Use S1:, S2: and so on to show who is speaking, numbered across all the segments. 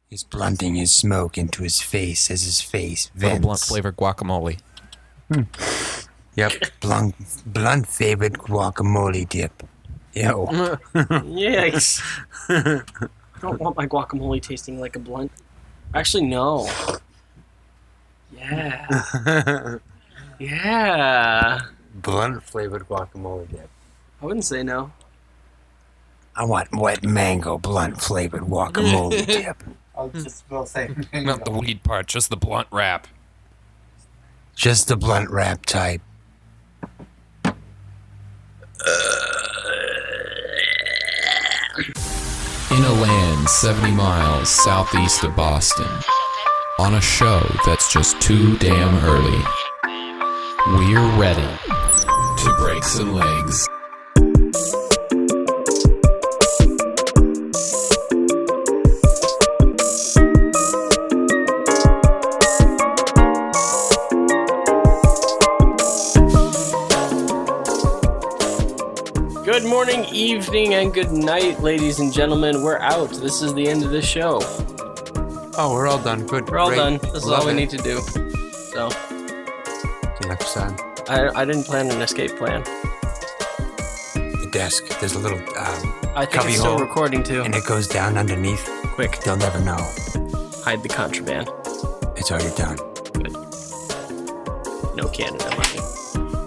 S1: He's blunting his smoke into his face as his face vents.
S2: Little blunt flavored guacamole.
S1: Yep, blunt flavored guacamole dip. Yo.
S3: Yikes. I don't want my guacamole tasting like a blunt. Actually, no. Yeah. Yeah.
S1: Blunt flavored guacamole dip.
S3: I wouldn't say no.
S1: I want wet mango blunt flavored guacamole dip.
S4: I'll just will say
S2: Not the weed part, just the blunt wrap.
S1: Just the blunt wrap type.
S2: In a land 70 miles southeast of Boston, on a show that's just too damn early, we're ready to break some legs.
S3: Good morning, evening, and good night, ladies and gentlemen. We're out. This is the end of the show.
S1: Oh, we're all done. Good.
S3: We're all
S1: Great.
S3: done. This is
S1: Love
S3: all we
S1: it.
S3: need to do. So,
S1: Till next time.
S3: I didn't plan an escape plan.
S1: The desk. There's a little
S3: I think
S1: cubby
S3: it's still
S1: hole,
S3: recording too.
S1: and it goes down underneath.
S3: Quick,
S1: They'll never know.
S3: hide the contraband.
S1: It's already done.
S3: Good. No Canada money.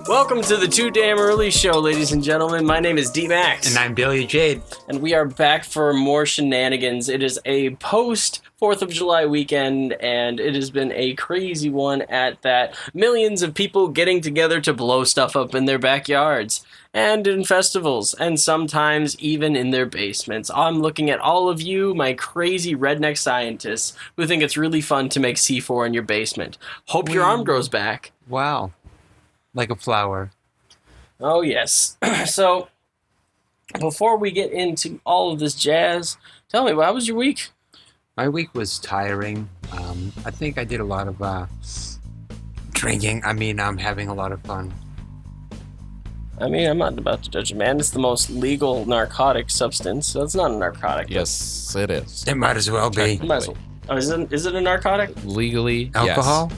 S3: Welcome to the Too Damn Early Show, ladies and gentlemen. My name is d-maxx.
S1: And I'm Billy Jade.
S3: And we are back for more shenanigans. It is a post 4th of July weekend, and it has been a crazy one at that. Millions of people getting together to blow stuff up in their backyards, and in festivals, and sometimes even in their basements. I'm looking at all of you, my crazy redneck scientists, who think it's really fun to make C4 in your basement. Hope your arm grows back.
S1: Wow. Like a flower.
S3: Oh, yes. So, before we get into all of this jazz, tell me, how was your week?
S1: My week was tiring. I think I did a lot of drinking. I'm having a lot of fun.
S3: I mean, I'm not about to judge a man. It's the most legal narcotic substance, so it's not a narcotic.
S2: Yes, it is.
S1: It might as well be.
S3: Might as well. Oh, is it a narcotic?
S2: Legally,
S1: Alcohol?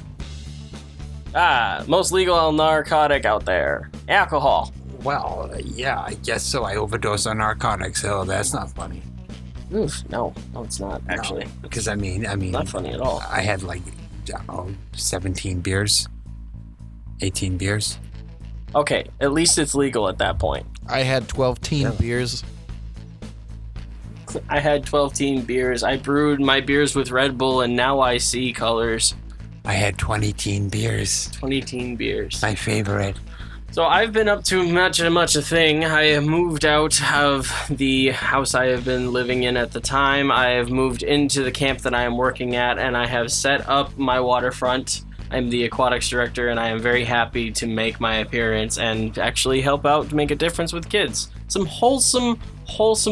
S3: Most legal narcotic out there. Alcohol.
S1: Well, yeah, I guess so. I overdosed on narcotics, so that's not funny.
S3: Oof, no, it's not, actually.
S1: Because I mean,
S3: Not funny at all.
S1: I had 17 beers, 18 beers.
S3: Okay, at least it's legal at that point.
S2: I had 12 teen
S1: Really?
S2: beers.
S3: I had 12 teen beers. I brewed my beers with Red Bull, and now I see colors.
S1: I had 20 teen beers.
S3: 20 teen beers.
S1: My favorite.
S3: So I've been up to much a thing. I moved out of the house I have been living in at the time. I have moved into the camp that I am working at, and I have set up my waterfront. I'm the aquatics director, and I am very happy to make my appearance and actually help out to make a difference with kids. Some wholesome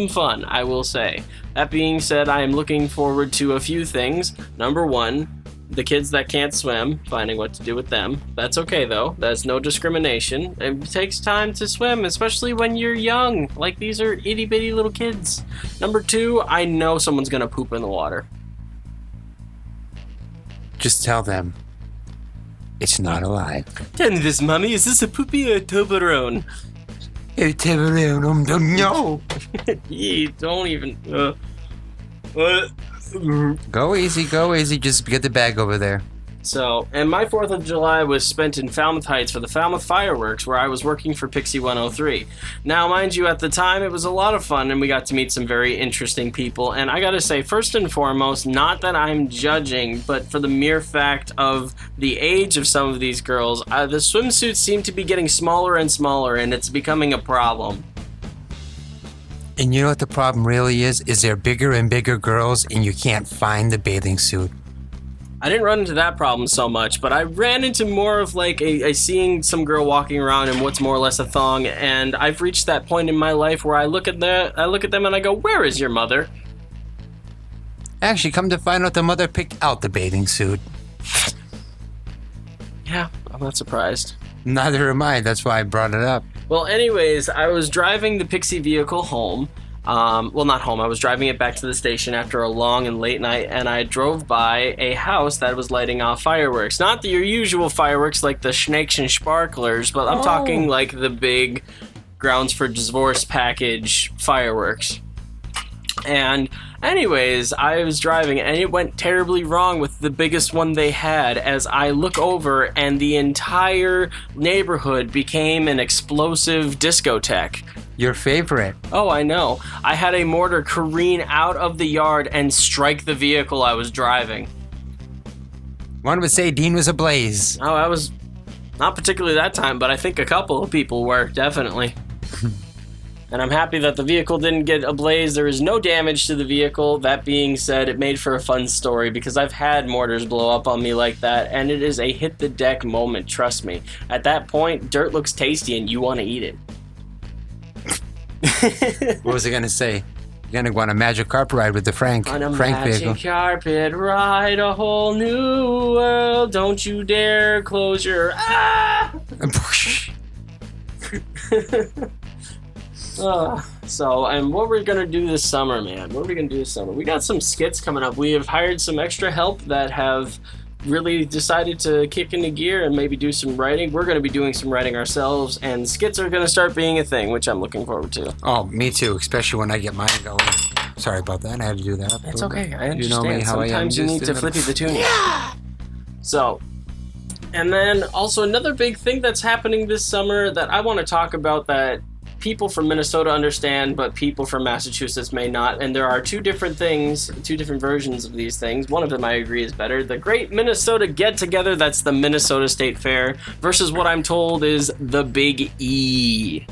S3: fun, I will say. That being said, I am looking forward to a few things. Number one, the kids that can't swim, finding what to do with them. That's okay, though. That's no discrimination. It takes time to swim, especially when you're young. Like, these are itty-bitty little kids. Number two, I know someone's gonna poop in the water.
S1: Just tell them it's not alive.
S3: Tell me this, Mommy. Is this a poopy or a Toblerone?
S1: No.
S3: Yee, don't even...
S1: Go easy. Just get the bag over there.
S3: So, and my 4th of July was spent in Falmouth Heights for the Falmouth Fireworks, where I was working for Pixie 103. Now, mind you, at the time, it was a lot of fun, and we got to meet some very interesting people. And I gotta say, first and foremost, not that I'm judging, but for the mere fact of the age of some of these girls, the swimsuits seem to be getting smaller and smaller, and it's becoming a problem.
S1: And you know what the problem really is? Is they're bigger and bigger girls, and you can't find the bathing suit.
S3: I didn't run into that problem so much, but I ran into more of like a seeing some girl walking around in what's more or less a thong, and I've reached that point in my life where I look at them and I go, "Where is your mother?"
S1: Actually, come to find out, the mother picked out the bathing suit.
S3: Yeah, I'm not surprised.
S1: Neither am I. That's why I brought it up.
S3: Well, anyways, I was driving the Pixie vehicle home. Well, not home. I was driving it back to the station after a long and late night, and I drove by a house that was lighting off fireworks. Not your usual fireworks like the snakes and sparklers, but I'm talking like the big grounds for divorce package fireworks. And anyways, I was driving and it went terribly wrong with the biggest one they had as I look over and the entire neighborhood became an explosive discotheque.
S1: Your favorite.
S3: Oh, I know. I had a mortar careen out of the yard and strike the vehicle I was driving.
S1: One would say Dean was ablaze.
S3: Oh, I was not particularly that time, but I think a couple of people were, definitely. And I'm happy that the vehicle didn't get ablaze. There is no damage to the vehicle. That being said, it made for a fun story because I've had mortars blow up on me like that, and it is a hit the deck moment, trust me. At that point, dirt looks tasty and you want to eat it.
S1: What was I going to say? You're going to go on a magic carpet ride with the Frank
S3: magic
S1: vehicle.
S3: Carpet ride, a whole new world. Don't you dare close your... Ah! And what we're gonna do this summer, man? What are we gonna do this summer? We got some skits coming up. We have hired some extra help that have really decided to kick into gear and maybe do some writing. We're gonna be doing some writing ourselves, and skits are gonna start being a thing, which I'm looking forward to.
S1: Oh, me too, especially when I get mine going. Sorry about that. I had to do that.
S3: It's okay. I understand.
S1: You know me, how
S3: Sometimes
S1: I am.
S3: you need to flippy the tuning. Yeah! So, and then also another big thing that's happening this summer that I want to talk about that people from Minnesota understand, but people from Massachusetts may not. And there are two different things, two different versions of these things. One of them I agree is better. The Great Minnesota Get-Together, that's the Minnesota State Fair, versus what I'm told is the Big E.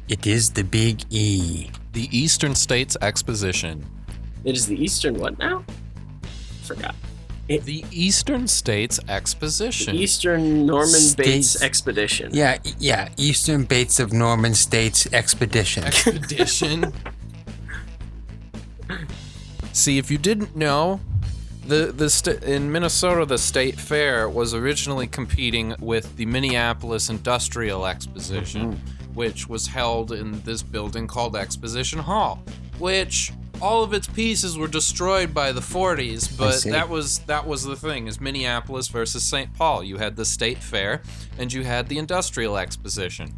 S1: It is the Big E.
S2: The Eastern States Exposition.
S3: It is the Eastern what now? Forgot.
S2: The Eastern States Exposition.
S3: The Eastern Norman
S1: States.
S3: Bates Expedition.
S1: Yeah, Eastern Bates of Norman States Expedition.
S2: Expedition. See, if you didn't know, in Minnesota, the State Fair was originally competing with the Minneapolis Industrial Exposition, which was held in this building called Exposition Hall, which all of its pieces were destroyed by the 40s, but that was the thing, is Minneapolis versus St. Paul. You had the State Fair, and you had the Industrial Exposition.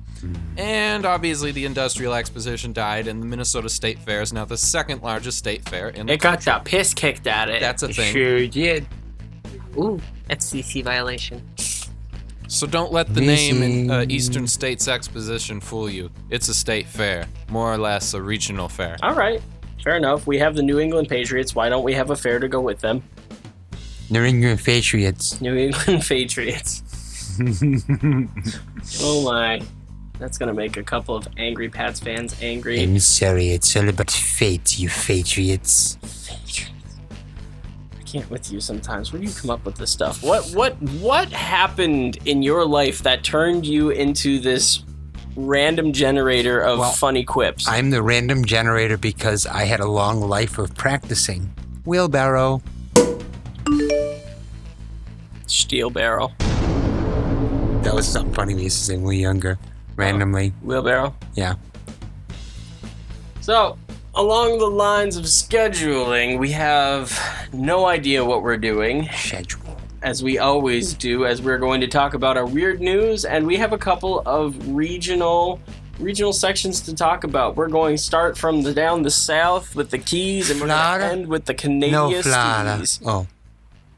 S2: And obviously the Industrial Exposition died, and the Minnesota State Fair is now the second largest state fair in the country.
S3: It got the piss kicked at it.
S2: That's a thing.
S1: Sure did.
S4: Ooh, FCC violation.
S2: So don't let the name Eastern States Exposition fool you. It's a state fair, more or less a regional fair.
S3: All right. Fair enough. We have the New England Patriots. Why don't we have a fair to go with them?
S1: New England Patriots.
S3: New England Patriots. Oh my. That's going to make a couple of Angry Pats fans angry.
S1: I'm sorry, it's all about fate, you Patriots.
S3: I can't with you sometimes. Where do you come up with this stuff? What happened in your life that turned you into this random generator of funny quips?
S1: I'm the random generator because I had a long life of practicing. Wheelbarrow.
S3: Steel barrel.
S1: That was something funny we used to say when we were younger. Randomly.
S3: Wheelbarrow.
S1: Yeah.
S3: So, along the lines of scheduling, we have no idea what we're doing.
S1: Schedule.
S3: As we always do, as we're going to talk about our weird news, and we have a couple of regional sections to talk about. We're going to start from down the south with the Keys, and we're going to end with the Canadian
S1: No, Florida. Oh.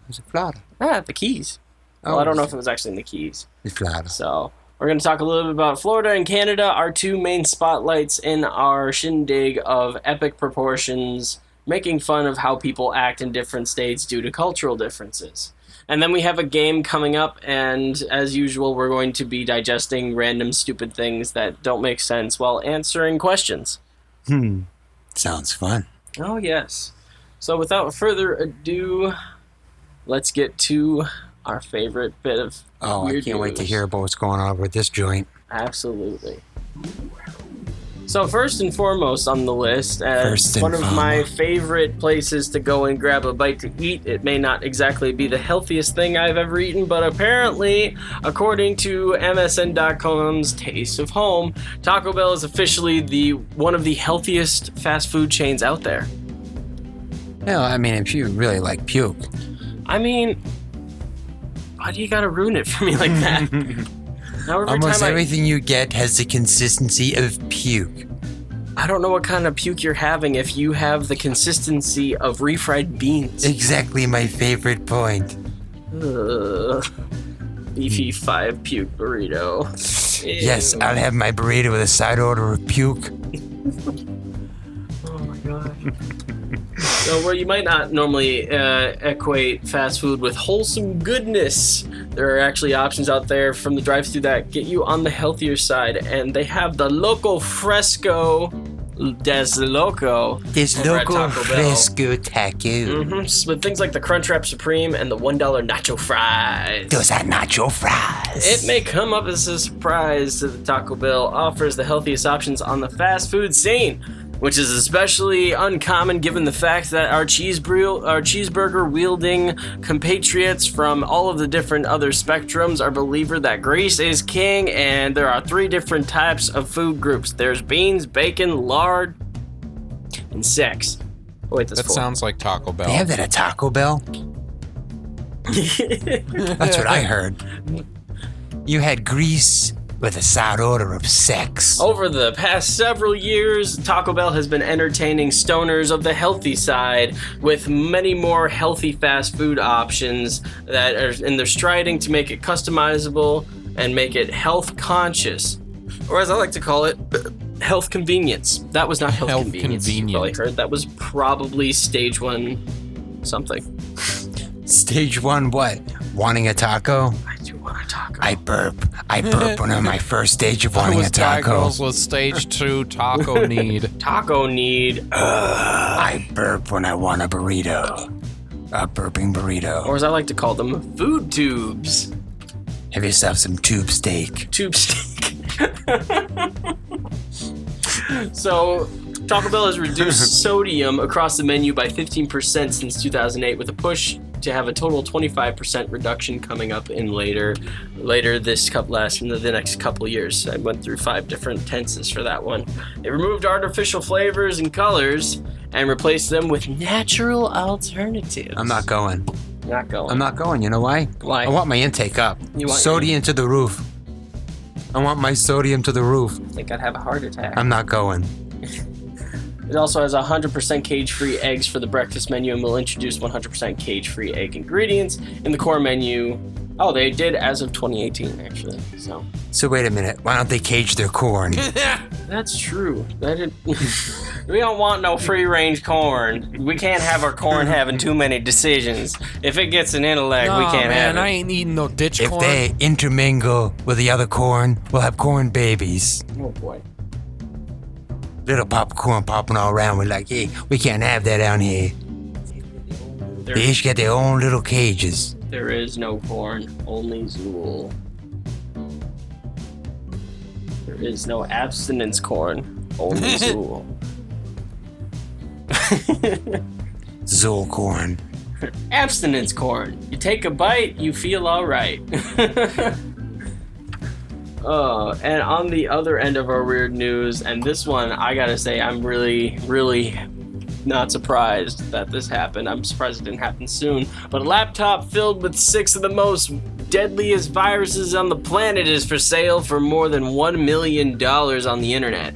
S1: Was it Florida?
S3: The Keys. Well, I don't know if it was actually in the Keys.
S1: It's Florida.
S3: So, we're going to talk a little bit about Florida and Canada, our two main spotlights in our shindig of epic proportions, making fun of how people act in different states due to cultural differences. And then we have a game coming up, and as usual, we're going to be digesting random stupid things that don't make sense while answering questions.
S1: Sounds fun.
S3: Oh, yes. So without further ado, let's get to our favorite bit of
S1: Oh,
S3: weird
S1: I can't wait to
S3: news.
S1: hear about what's going on with this joint.
S3: Absolutely. So first and foremost on the list, one of my favorite places to go and grab a bite to eat. It may not exactly be the healthiest thing I've ever eaten, but apparently, according to MSN.com's Taste of Home, Taco Bell is officially one of the healthiest fast food chains out there.
S1: Well, I mean, if you really like puke.
S3: I mean, why do you gotta ruin it for me like that? Now,
S1: almost everything you get has the consistency of puke.
S3: I don't know what kind of puke you're having if you have the consistency of refried beans.
S1: Exactly my favorite point.
S3: Beefy 5 puke burrito. Ew.
S1: Yes, I'll have my burrito with a side order of puke.
S3: Oh my god. So where you might not normally equate fast food with wholesome goodness, there are actually options out there from the drive-thru that get you on the healthier side, and they have the Loco Fresco Des Loco.
S1: Fresco taco.
S3: With things like the Crunchwrap Supreme and the $1 nacho fries.
S1: Those are nacho fries.
S3: It may come up as a surprise that Taco Bell offers the healthiest options on the fast food scene, which is especially uncommon given the fact that our cheeseburger-wielding compatriots from all of the different other spectrums are believer that grease is king, and there are 3 different types of food groups. There's beans, bacon, lard, and sex. Oh, wait,
S5: that sounds like Taco Bell.
S1: They have that at Taco Bell? That's what I heard. You had grease with a side order of sex.
S3: Over the past several years, Taco Bell has been entertaining stoners of the healthy side with many more healthy fast food options and they're striding to make it customizable and make it health conscious, or as I like to call it, health convenience. That was not health convenience. You probably heard that was probably stage 1 something.
S1: Stage 1 what? Wanting a taco?
S3: I do want a taco.
S1: I burp when on my first stage of wanting a taco.
S5: I was diagnosed with stage 2 taco need.
S3: Taco need.
S1: I burp when I want a burrito. A burping burrito.
S3: Or as I like to call them, food tubes.
S1: Have yourself some tube steak.
S3: Tube steak. So, Taco Bell has reduced sodium across the menu by 15% since 2008 with a push to have a total 25% reduction coming up in later this the next couple years. I went through 5 different tenses for that one. It removed artificial flavors and colors and replaced them with natural alternatives.
S1: I'm not going.
S3: Not going.
S1: I'm not going. You know why?
S3: Why?
S1: I want my intake up.
S3: You want
S1: sodium to the roof. I want my sodium to the roof.
S3: I think I'd have a heart attack.
S1: I'm not going.
S3: It also has 100% cage-free eggs for the breakfast menu and will introduce 100% cage-free egg ingredients in the core menu. Oh, they did as of 2018, actually. So
S1: wait a minute. Why don't they cage their corn?
S3: That's true. We don't want no free-range corn. We can't have our corn having too many decisions. If it gets an intellect, we can't have it.
S5: I ain't eating no ditch corn.
S1: If they intermingle with the other corn, we'll have corn babies.
S3: Oh, boy.
S1: Little popcorn popping all around. We're like, hey, we can't have that down here. They each get their own little cages.
S3: There is no corn, only Zool. There is no abstinence corn, only Zool.
S1: Zool corn.
S3: Abstinence corn. You take a bite, you feel all right. And on the other end of our weird news, and this one, I gotta say, I'm really, really not surprised that this happened. I'm surprised it didn't happen soon. But a laptop filled with 6 of the most deadliest viruses on the planet is for sale for more than $1 million on the internet.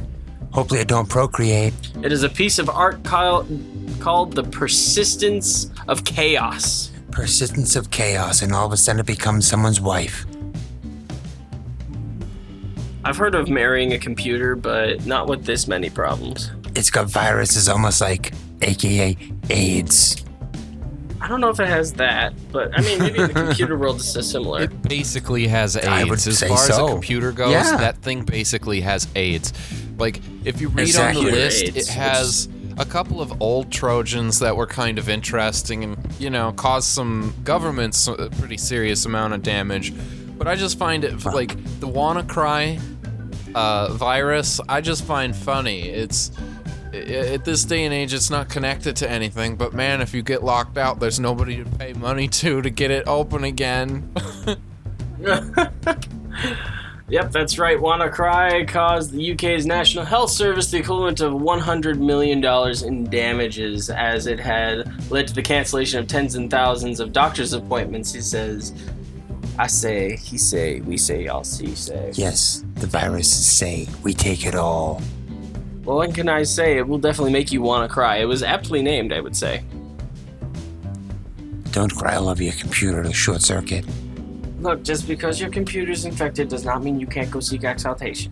S1: Hopefully it don't procreate.
S3: It is a piece of art called The Persistence of Chaos.
S1: Persistence of chaos, and all of a sudden it becomes someone's wife.
S3: I've heard of marrying a computer, but not with this many problems.
S1: It's got viruses almost like AKA AIDS.
S3: I don't know if it has that, but I mean, maybe in the computer world it's similar.
S5: It basically has AIDS.
S1: I would
S5: as
S1: say
S5: far as
S1: so.
S5: a computer goes,
S1: Yeah.
S5: that thing basically has AIDS. Like, if you read
S1: Exactly.
S5: on the list,
S3: AIDS,
S5: it has a couple of old Trojans that were kind of interesting and, caused some governments a pretty serious amount of damage. But I just find it, like, the Wannacry virus, I just find funny. It's at this day and age, it's not connected to anything. But man, if you get locked out, there's nobody to pay money to get it open again.
S3: Yep, that's right. Wannacry caused the UK's National Health Service the equivalent of $100 million in damages, as it had led to the cancellation of tens and thousands of doctor's appointments, he says. I say, he say, we say, y'all see, say.
S1: Yes, the viruses say, we take it all.
S3: Well, what can I say? It will definitely make you want to cry. It was aptly named, I would say.
S1: Don't cry all over your computer to short circuit.
S3: Look, just because your computer's infected does not mean you can't go seek exaltation.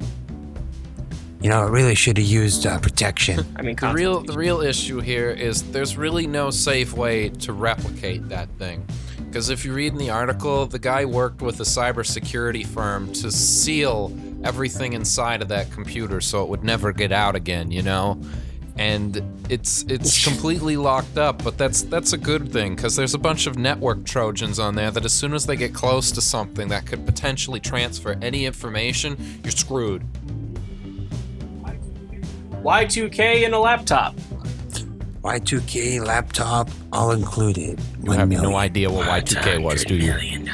S1: You know, it really should have used protection.
S3: I mean,
S5: The real issue here is there's really no safe way to replicate that thing. Because if you read in the article, the guy worked with a cybersecurity firm to seal everything inside of that computer so it would never get out again, you know? And it's completely locked up, but that's a good thing, because there's a bunch of network trojans on there that as soon as they get close to something that could potentially transfer any information, you're screwed.
S3: Y2K in a laptop.
S1: Y2K, laptop, all included.
S5: You have no idea what Y2K was, do you?
S3: $100 million.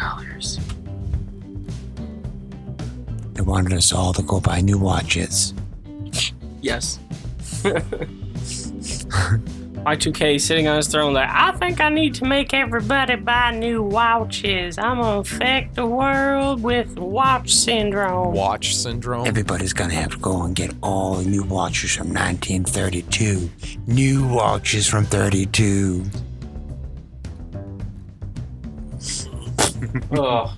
S1: They wanted us all to go buy new watches.
S3: Yes. Y2K sitting on his throne like, I think I need to make everybody buy new watches. I'm gonna affect the world with watch syndrome.
S5: Watch syndrome?
S1: Everybody's gonna have to go and get all the new watches from 1932. New watches from 32.
S3: Oh.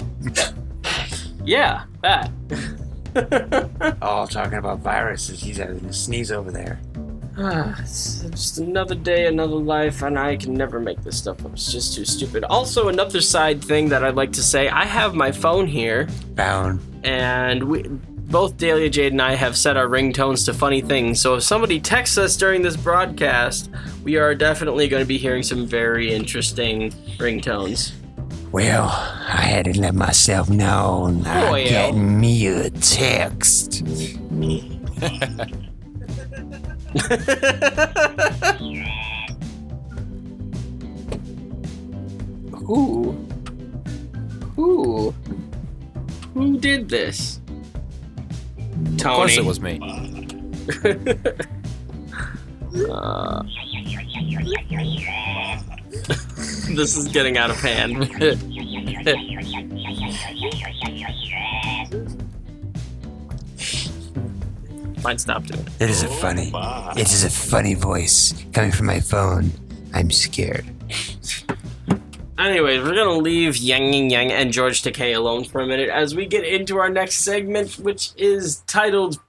S3: Yeah, that.
S1: Oh, talking about viruses. He's having a sneeze over there.
S3: It's just another day, another life, and I can never make this stuff up. It's just too stupid. Also, another side thing that I'd like to say, I have my phone here,
S1: Found.
S3: and both Dahlia Jade and I have set our ringtones to funny things, so if somebody texts us during this broadcast, we are definitely going to be hearing some very interesting ringtones.
S1: Well, I had to let myself know. I'm
S3: Well.
S1: getting me a text.
S3: Who did this? Tony.
S5: Of course it was me.
S3: This is getting out of hand. Might stop doing it.
S1: It is a funny voice coming from my phone. I'm scared.
S3: Anyways, we're gonna leave Yang and George Takei alone for a minute as we get into our next segment, which is titled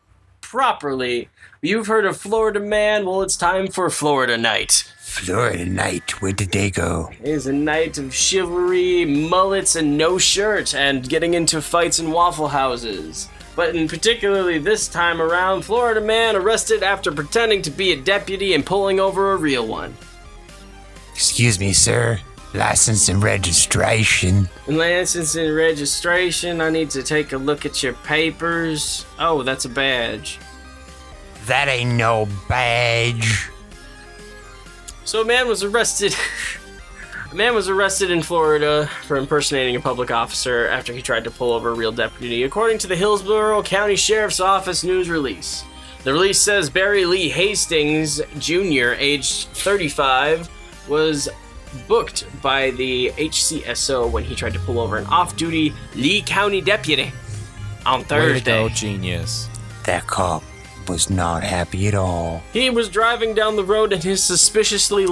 S3: properly, You've Heard of Florida Man? Well, it's time for Florida Night.
S1: Florida night, where did they go?
S3: It is a night of chivalry, mullets, and no shirt, and getting into fights in Waffle Houses. But in particularly this time around, Florida Man arrested after pretending to be a deputy and pulling over a real one.
S1: Excuse me, sir. License and registration.
S3: License and registration, I need to take a look at your papers. Oh, that's a badge.
S1: That ain't no badge.
S3: So a man was arrested. A man was arrested in Florida for impersonating a public officer after he tried to pull over a real deputy, according to the Hillsborough County Sheriff's Office news release. The release says Barry Lee Hastings Jr., aged 35, was booked by the HCSO when he tried to pull over an off-duty Lee County deputy on Thursday.
S5: Way to go, genius.
S1: That cop was not happy at all.
S3: He was driving down the road in his suspiciously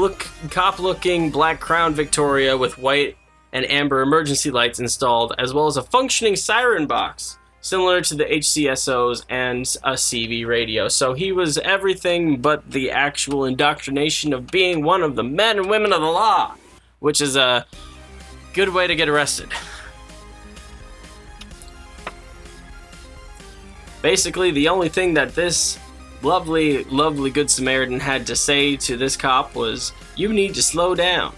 S3: cop-looking black Crown Victoria with white and amber emergency lights installed, as well as a functioning siren box, similar to the HCSO's and a CB radio. So he was everything but the actual indoctrination of being one of the men and women of the law, which is a good way to get arrested. Basically, the only thing that this lovely, lovely Good Samaritan had to say to this cop was, "You need to slow down."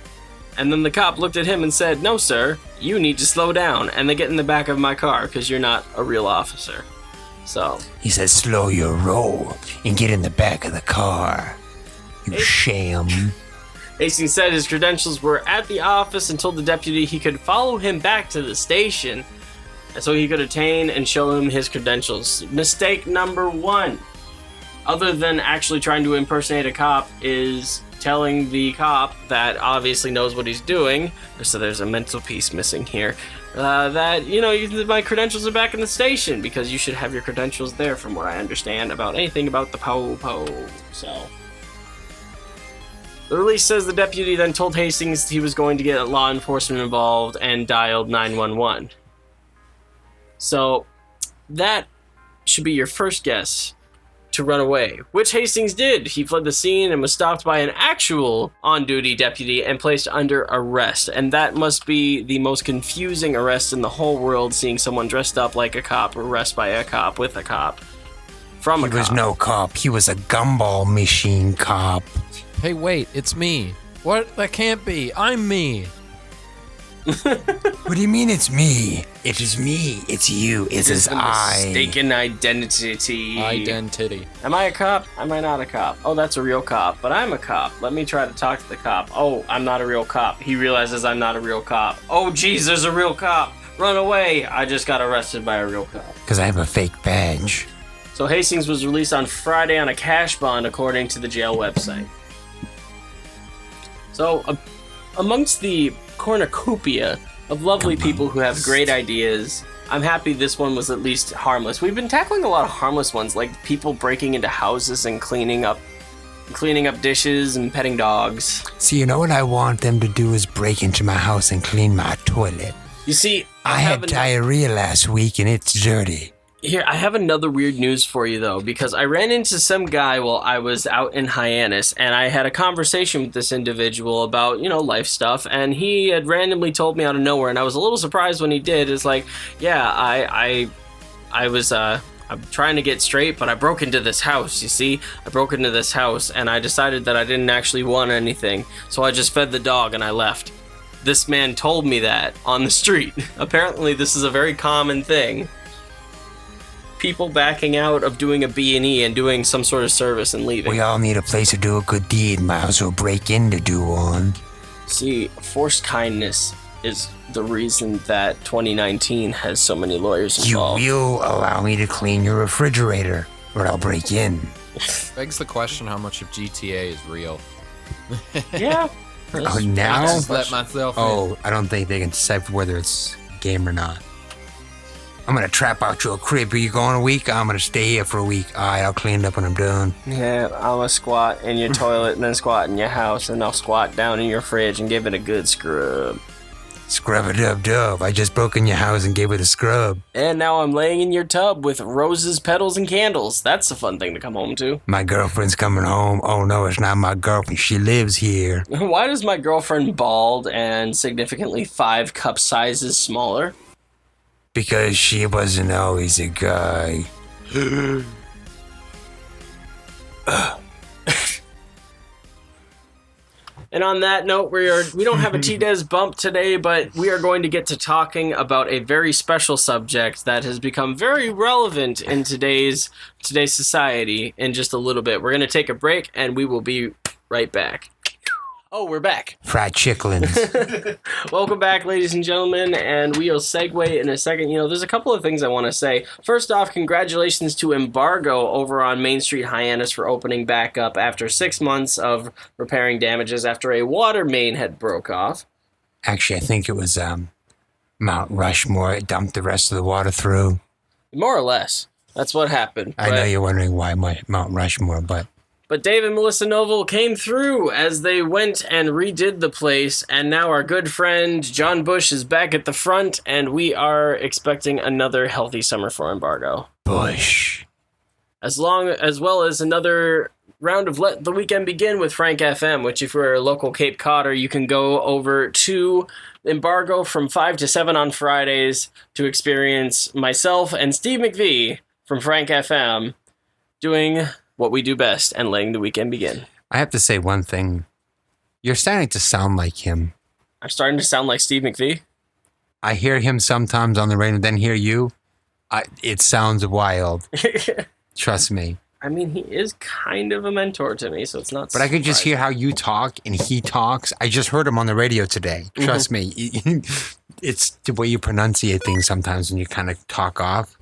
S3: And then the cop looked at him and said, "No, sir, you need to slow down and then get in the back of my car because you're not a real officer." So
S1: He says, slow your roll and get in the back of the car. You sham.
S3: Hastings said his credentials were at the office and told the deputy he could follow him back to the station so he could obtain and show him his credentials. Mistake number 1, other than actually trying to impersonate a cop, is telling the cop that obviously knows what he's doing, so there's a mental piece missing here, that, my credentials are back in the station, because you should have your credentials there from what I understand about anything about the po-po, so... The release says the deputy then told Hastings he was going to get law enforcement involved and dialed 911. So, that should be your first guess to run away, which Hastings did. He fled the scene and was stopped by an actual on-duty deputy and placed under arrest. And that must be the most confusing arrest in the whole world, seeing someone dressed up like a cop arrested by a cop with a cop from a cop.
S1: He was no cop. He was a gumball machine cop.
S5: Hey, wait, it's me. What? That can't be. I'm me.
S1: What do you mean it's me? It is me. It's you. It is I.
S3: Mistaken identity.
S5: Identity.
S3: Am I a cop? Am I not a cop? Oh, that's a real cop, but I'm a cop. Let me try to talk to the cop. Oh, I'm not a real cop. He realizes I'm not a real cop. Oh, geez, there's a real cop. Run away. I just got arrested by a real cop.
S1: Because I have a fake badge.
S3: So Hastings was released on Friday on a cash bond, according to the jail website. So, amongst the cornucopia of lovely people who have great ideas, I'm happy this one was at least harmless. We've been tackling a lot of harmless ones, like people breaking into houses and cleaning up dishes and petting dogs.
S1: See, you know what I want them to do is break into my house and clean my toilet.
S3: You see,
S1: I had diarrhea last week and it's dirty.
S3: Here, I have another weird news for you, though, because I ran into some guy while I was out in Hyannis, and I had a conversation with this individual about, life stuff, and he had randomly told me out of nowhere, and I was a little surprised when he did. It's like, yeah, I was, I'm trying to get straight, but I broke into this house, you see? I broke into this house, and I decided that I didn't actually want anything, so I just fed the dog and I left. This man told me that on the street. Apparently, this is a very common thing. People backing out of doing a B&E and doing some sort of service and leaving.
S1: We all need a place to do a good deed. Might as well break in to do one.
S3: See, forced kindness is the reason that 2019 has so many lawyers involved.
S1: You will allow me to clean your refrigerator, or I'll break in.
S5: Begs the question how much of GTA is real.
S3: Yeah.
S1: Oh, now?
S5: I just let myself in.
S1: Oh, I don't think they can decipher whether it's a game or not. I'm gonna trap out your crib. Are you going a week? I'm gonna stay here for a week. Alright, I'll clean it up when I'm done.
S3: Yeah, I'm gonna squat in your toilet and then squat in your house, and I'll squat down in your fridge and give it a good scrub.
S1: Scrub-a-dub-dub. I just broke in your house and gave it a scrub.
S3: And now I'm laying in your tub with roses, petals, and candles. That's a fun thing to come home to.
S1: My girlfriend's coming home. Oh no, it's not my girlfriend. She lives here.
S3: Why does my girlfriend bald and significantly 5 cup sizes smaller?
S1: Because she wasn't always a guy.
S3: And on that note, we don't have a TDES Bump today, but we are going to get to talking about a very special subject that has become very relevant in today's society in just a little bit. We're going to take a break, and we will be right back. Oh, we're back.
S1: Fried chicklins.
S3: Welcome back, ladies and gentlemen, and we'll segue in a second. There's a couple of things I want to say. First off, congratulations to Embargo over on Main Street Hyannis for opening back up after 6 months of repairing damages after a water main had broke off.
S1: Actually, I think it was Mount Rushmore. It dumped the rest of the water through.
S3: More or less. That's what happened.
S1: I know you're wondering why Mount Rushmore, but
S3: Dave and Melissa Noble came through as they went and redid the place, and now our good friend John Bush is back at the front, and we are expecting another healthy summer for Embargo.
S1: Bush.
S3: As well as another round of Let the Weekend Begin with Frank FM, which if you're a local Cape Codder, you can go over to Embargo from 5 to 7 on Fridays to experience myself and Steve McVie from Frank FM doing what we do best and letting the weekend begin.
S1: I have to say one thing. You're starting to sound like him.
S3: I'm starting to sound like Steve McVie.
S1: I hear him sometimes on the radio, then hear you. It sounds wild. Trust me.
S3: I mean, he is kind of a mentor to me, so it's not.
S1: But I could just hear how you talk and he talks. I just heard him on the radio today. Trust me. It's the way you pronunciate things sometimes when you kind of talk off.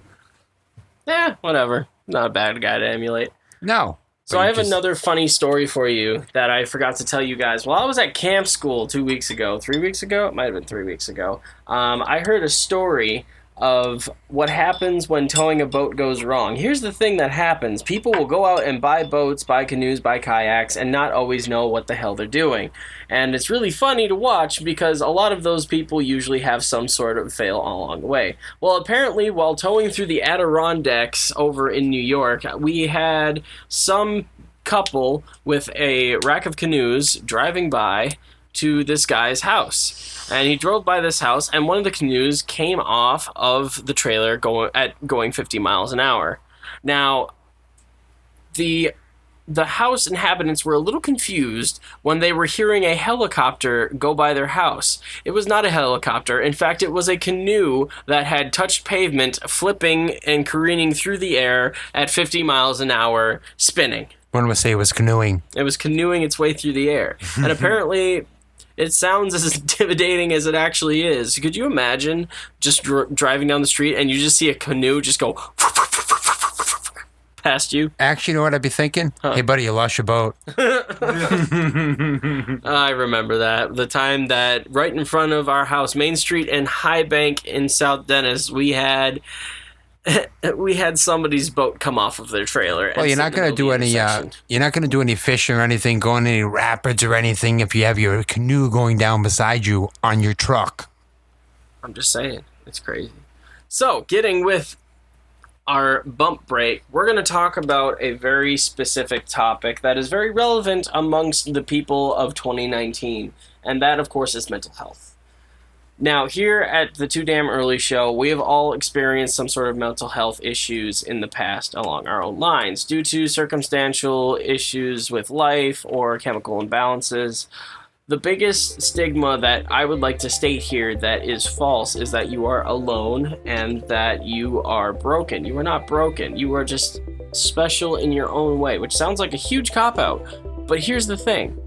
S3: Yeah, whatever. Not a bad guy to emulate.
S1: No.
S3: So I have another funny story for you that I forgot to tell you guys. While I was at camp school 3 weeks ago, it might have been 3 weeks ago, I heard a story of what happens when towing a boat goes wrong. Here's the thing that happens. People will go out and buy boats, buy canoes, buy kayaks, and not always know what the hell they're doing. And it's really funny to watch because a lot of those people usually have some sort of fail along the way. Well, apparently, while towing through the Adirondacks over in New York, we had some couple with a rack of canoes driving by to this guy's house. And he drove by this house, and one of the canoes came off of the trailer going 50 miles an hour. Now, the house inhabitants were a little confused when they were hearing a helicopter go by their house. It was not a helicopter. In fact, it was a canoe that had touched pavement, flipping and careening through the air at 50 miles an hour, spinning.
S1: One would say it was canoeing.
S3: It was canoeing its way through the air. And apparently, it sounds as intimidating as it actually is. Could you imagine just driving down the street and you just see a canoe just go past you?
S1: Actually, you know what I'd be thinking?
S3: Huh.
S1: Hey, buddy, you lost your boat.
S3: I remember that. The time that right in front of our house, Main Street and High Bank in South Dennis, we had somebody's boat come off of their trailer.
S1: Well, you're not going to do any. You're not going to do any fishing or anything, going any rapids or anything if you have your canoe going down beside you on your truck.
S3: I'm just saying, it's crazy. So, getting with our bump break, we're going to talk about a very specific topic that is very relevant amongst the people of 2019, and that, of course, is mental health. Now, here at the Too Damn Early Show, we have all experienced some sort of mental health issues in the past along our own lines due to circumstantial issues with life or chemical imbalances. The biggest stigma that I would like to state here that is false is that you are alone and that you are broken. You are not broken. You are just special in your own way, which sounds like a huge cop-out. But here's the thing.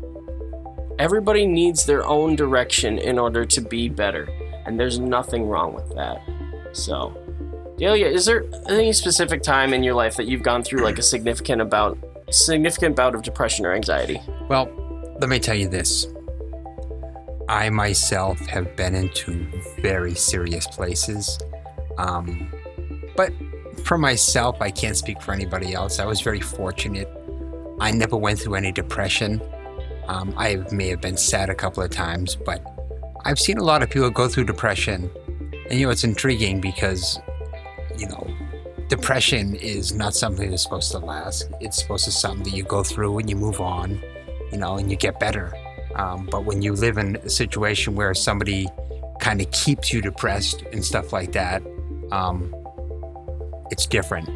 S3: Everybody needs their own direction in order to be better, and there's nothing wrong with that. So, Delia, is there any specific time in your life that you've gone through like a significant bout of depression or anxiety?
S1: Well, let me tell you this. I myself have been into very serious places. But for myself, I can't speak for anybody else. I was very fortunate. I never went through any depression. I may have been sad a couple of times, but I've seen a lot of people go through depression. And, it's intriguing because, depression is not something that's supposed to last. It's supposed to be something that you go through and you move on, and you get better. But when you live in a situation where somebody kind of keeps you depressed and stuff like that, it's different,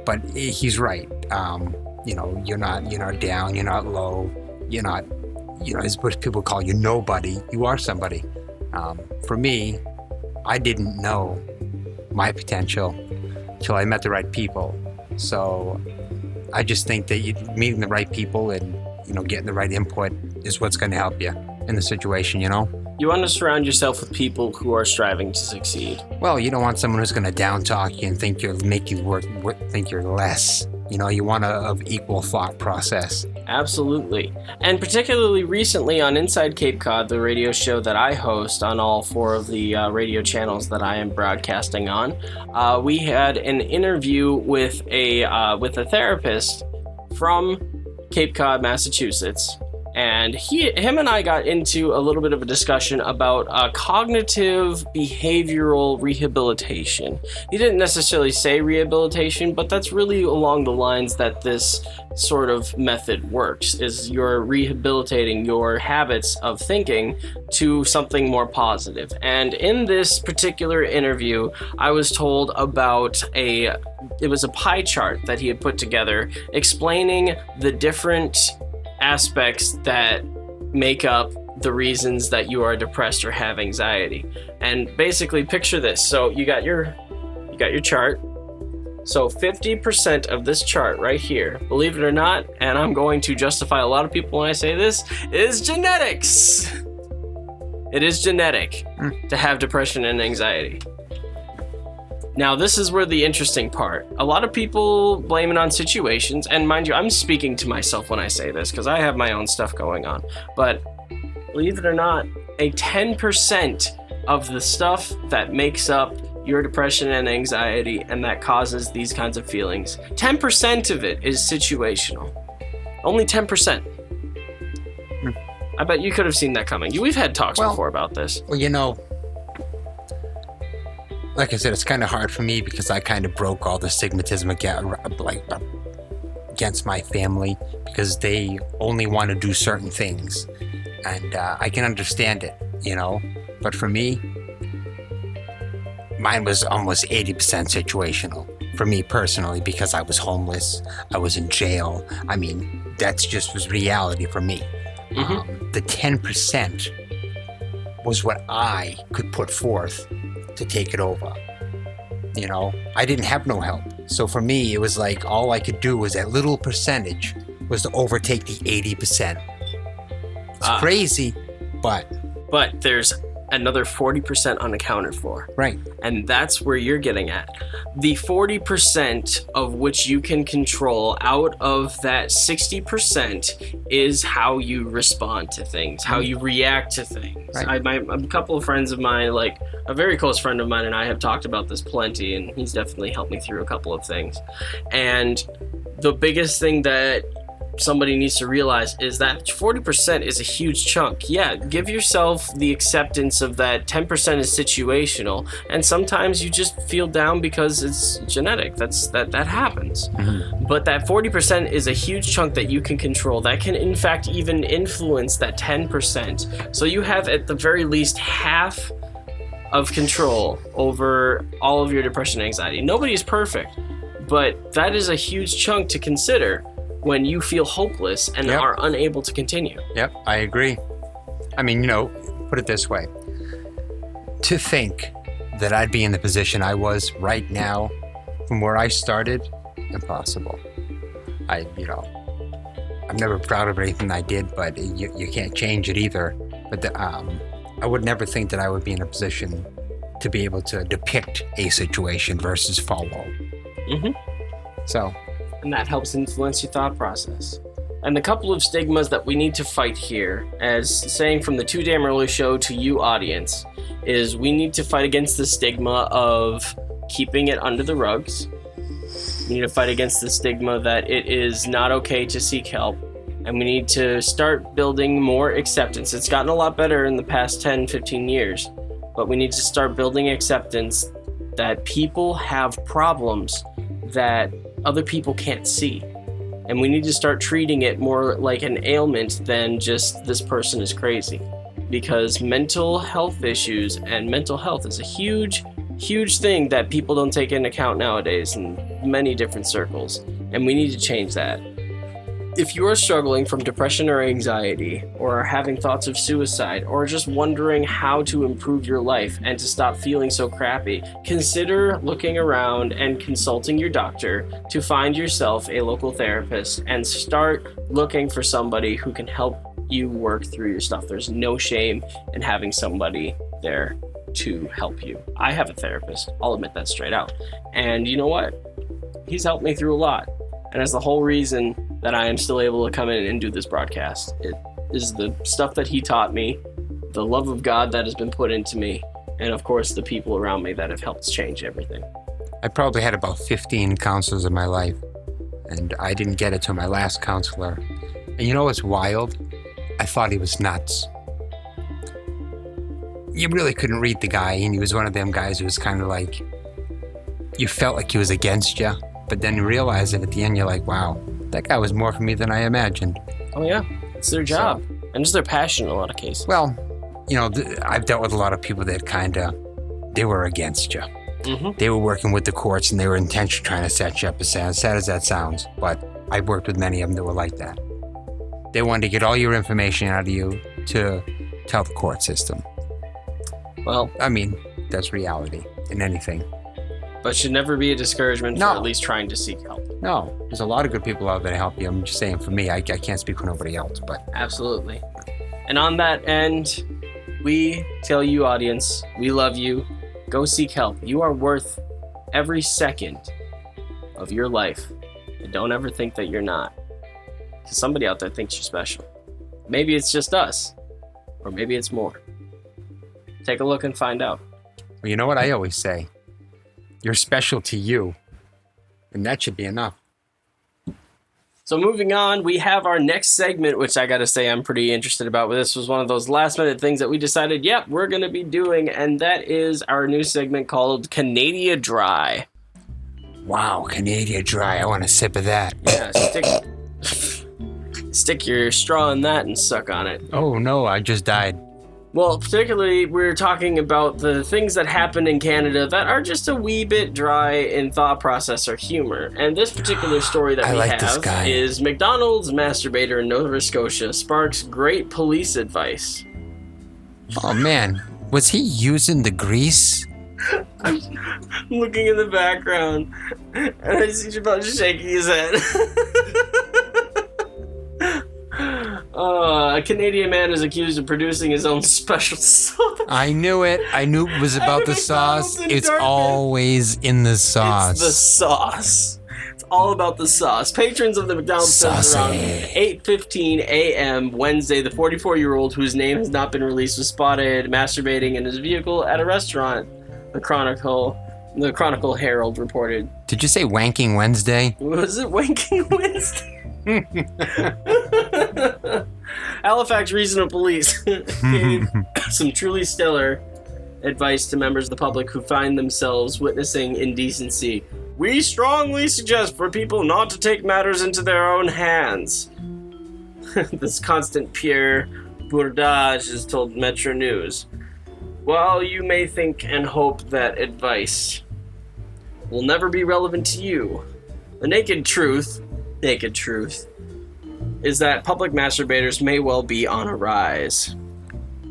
S1: But he's right. You're not down, you're not low. You're not, as what people call you, nobody. You are somebody. For me, I didn't know my potential till I met the right people. So I just think that meeting the right people and, getting the right input is what's going to help you in the situation, You
S3: want to surround yourself with people who are striving to succeed.
S1: Well, you don't want someone who's going to down talk you and think think you're less. You want of equal thought process.
S3: Absolutely. And particularly recently on Inside Cape Cod, the radio show that I host on all 4 of the radio channels that I am broadcasting on, we had an interview with a therapist from Cape Cod, Massachusetts. And him and I got into a little bit of a discussion about cognitive behavioral rehabilitation. He didn't necessarily say rehabilitation, but that's really along the lines that this sort of method works, is you're rehabilitating your habits of thinking to something more positive. And in this particular interview, I was told about it was a pie chart that he had put together explaining the different aspects that make up the reasons that you are depressed or have anxiety. And basically picture this. So you got your You got your chart. So 50% of this chart right here, believe it or not, and I'm going to justify a lot of people when I say this, is genetics. It is genetic to have depression and anxiety. Now, this is where the interesting part. A lot of people blame it on situations, and mind you, I'm speaking to myself when I say this because I have my own stuff going on. But believe it or not, a 10% of the stuff that makes up your depression and anxiety and that causes these kinds of feelings, 10% of it is situational. Only 10%. I bet you could have seen that coming. We've had talks before about this.
S1: Well, you know, like I said, it's kind of hard for me because I kind of broke all the stigmatism against my family because they only want to do certain things. And I can understand it, you know. But for me, mine was almost 80% situational. For me personally, because I was homeless, I was in jail. I mean, that's just was reality for me. The 10% was what I could put forth to take it over. You know, I didn't have no help. So for me, it was like all I could do was that little percentage was to overtake the 80%. It's crazy, but
S3: there's another 40% unaccounted for.
S1: Right.
S3: And that's where you're getting at. The 40% of which you can control out of that 60% is how you respond to things, how you react to things.
S1: Right.
S3: A couple of friends of mine, like a very close friend of mine and I have talked about this plenty, and he's definitely helped me through a couple of things. And the biggest thing that somebody needs to realize is that 40% is a huge chunk. Yeah, give yourself the acceptance of that 10% is situational, and sometimes you just feel down because it's genetic. That happens. But that 40% is a huge chunk that you can control, that can in fact even influence that 10%. So you have at the very least half of control over all of your depression and anxiety. Nobody is perfect, but that is a huge chunk to consider when you feel hopeless and are unable to continue.
S1: Yep, I agree. I mean, you know, put it this way. To think that I'd be in the position I was right now from where I started, impossible. I'm never proud of anything I did, but you can't change it either. But I would never think that I would be in a position to be able to depict a situation versus follow. So.
S3: And that helps influence your thought process. And a couple of stigmas that we need to fight here, as saying from the Too Damn Early show to you audience, is we need to fight against the stigma of keeping it under the rugs. We need to fight against the stigma that it is not okay to seek help. And we need to start building more acceptance. It's gotten a lot better in the past 10, 15 years, but we need to start building acceptance that people have problems that other people can't see. And we need to start treating it more like an ailment than just this person is crazy. Because mental health issues and mental health is a huge, huge thing that people don't take into account nowadays in many different circles. And we need to change that. If you are struggling from depression or anxiety, or are having thoughts of suicide, or just wondering how to improve your life and to stop feeling so crappy, consider looking around and consulting your doctor to find yourself a local therapist and start looking for somebody who can help you work through your stuff. There's no shame in having somebody there to help you. I have a therapist, I'll admit that straight out. And you know what? He's helped me through a lot. And that's the whole reason that I am still able to come in and do this broadcast. It is the stuff that he taught me, the love of God that has been put into me, and of course the people around me that have helped change everything.
S1: I probably had about 15 counselors in my life, and I didn't get it to my last counselor. And you know what's wild? I thought he was nuts. You really couldn't read the guy, and he was one of them guys who was kind of like, you felt like he was against you, but then you realize it at the end, you're like, wow, that guy was more for me than I imagined.
S3: Oh yeah, it's their job. And it's their passion in a lot of cases.
S1: Well, you know, I've dealt with a lot of people that they were against you. They were working with the courts and they were intentionally trying to set you up, as sad as that sounds. But I worked with many of them that were like that. They wanted to get all your information out of you to tell the court system.
S3: Well,
S1: I mean, that's reality in anything.
S3: but should never be a discouragement
S1: No.
S3: for at least trying to seek help.
S1: No, there's a lot of good people out there to help you. I'm just saying, for me, I can't speak for nobody else, but
S3: Absolutely. And on that end, we tell you, audience, we love you. Go seek help. You are worth every second of your life. And don't ever think that you're not. Because somebody out there thinks you're special. Maybe it's just us, or maybe it's more. Take a look and find out.
S1: well, you know what I always say? You're special to you, and that should be enough.
S3: So moving on, we have our next segment, which I gotta say I'm pretty interested about. This was one of those last minute things that we decided, yep, we're gonna be doing, and that is our new segment called Canada Dry.
S1: Wow, Canada Dry. I want a sip of that.
S3: Yeah, stick your straw in that and suck on it.
S1: Oh no, I just died.
S3: Well, particularly, we're talking about the things that happen in Canada that are just a wee bit dry in thought process or humor. And this particular story that
S1: I
S3: we
S1: like this
S3: have
S1: guy.
S3: is McDonald's masturbator in Nova Scotia sparks great police advice.
S1: Oh man, was he using the grease?
S3: I'm looking in the background, and I see Chappelle just shaking his head. A Canadian man is accused of producing his own special sauce.
S1: I knew it. I knew it was about the sauce.
S3: McDonald's in
S1: It's
S3: Dartmouth.
S1: always in the sauce.
S3: It's the sauce. It's all about the sauce. Patrons of the McDonald's says around
S1: Saucy.
S3: 8:15 a.m. Wednesday, the 44-year-old, whose name has not been released, was spotted masturbating in his vehicle at a restaurant. The Chronicle Herald reported.
S1: Did you say Wanking Wednesday?
S3: Was it Wanking Wednesday? Halifax Regional Police gave some truly stellar advice to members of the public who find themselves witnessing indecency. We strongly suggest for people not to take matters into their own hands. This constant Pierre Bourdage has told Metro News. While you may think and hope that advice will never be relevant to you, the naked truth, is that public masturbators may well be on a rise.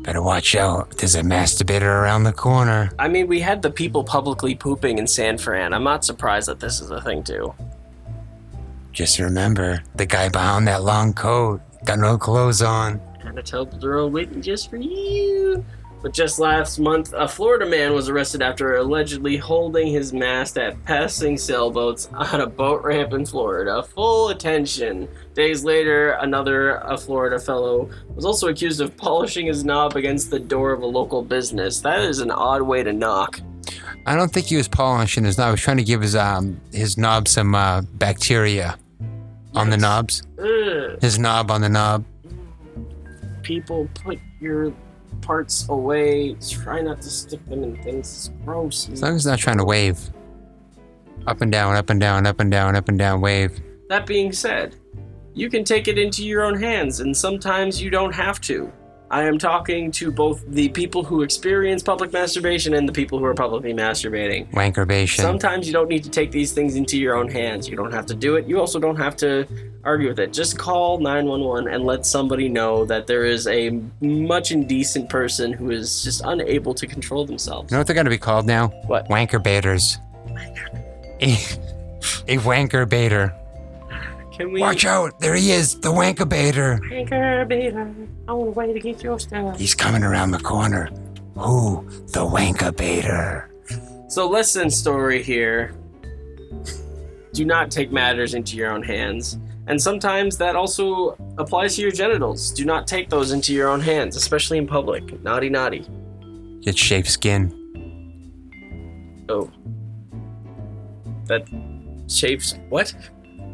S1: Better watch out. There's a masturbator around the corner.
S3: I mean, we had the people publicly pooping in San Fran. I'm not surprised that this is a thing, too.
S1: Just remember, the guy behind that long coat got no clothes on.
S3: And a Toblerone waiting just for you. But just last month, a Florida man was arrested after allegedly holding his mast at passing sailboats on a boat ramp in Florida. Full attention. Days later, a Florida fellow was also accused of polishing his knob against the door of a local business. That is an odd way to knock.
S1: I don't think he was polishing his knob. He was trying to give his knob some bacteria on the knobs.
S3: Ugh.
S1: His knob on the knob.
S3: People, put your parts away. Try not to stick them in things. It's gross.
S1: As long as he's not trying to wave. Up and down, up and down, up and down, up and down, wave.
S3: That being said, you can take it into your own hands, and sometimes you don't have to. I am talking to both the people who experience public masturbation and the people who are publicly masturbating.
S1: Wankerbation.
S3: Sometimes you don't need to take these things into your own hands. You don't have to do it. You also don't have to argue with it. Just call 911 and let somebody know that there is a much indecent person who is just unable to control themselves.
S1: You know what they're going to be called now?
S3: What?
S1: Wankerbaiters. A wankerbaiter.
S3: Can we...
S1: Watch out! There he is, the wankerbaiter.
S3: Wankerbaiter, I want a way to get your stuff.
S1: He's coming around the corner. Who? The wankerbaiter.
S3: So lesson story here. Do not take matters into your own hands. And sometimes that also applies to your genitals. Do not take those into your own hands, especially in public. Naughty, naughty.
S1: Get shaved skin.
S3: Oh. That shaves... What?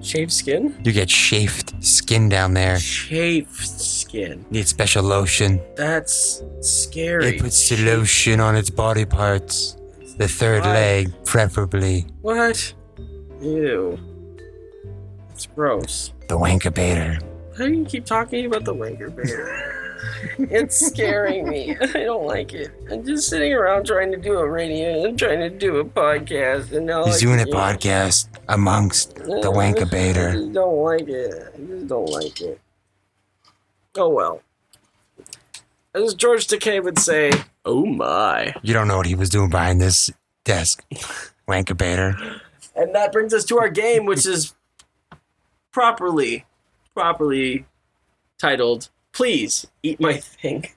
S3: Shaved skin?
S1: You get shaved skin down there.
S3: Shaved skin.
S1: Need special lotion.
S3: That's scary.
S1: It puts the lotion on its body parts. The third
S3: Why?
S1: leg, preferably.
S3: What? Ew. It's gross.
S1: The wankerbaiter.
S3: How do you keep talking about the wanker bear? It's scaring me. I don't like it. I'm just sitting around trying to do a radio and trying to do a podcast, and now
S1: He's doing a podcast amongst the
S3: I
S1: wankerbaiter.
S3: just don't like it. I just don't like it. Oh well. As George Takei would say, oh my.
S1: You don't know what he was doing behind this desk. Wankabator.
S3: And that brings us to our game, which is properly titled, Please Eat My Thing.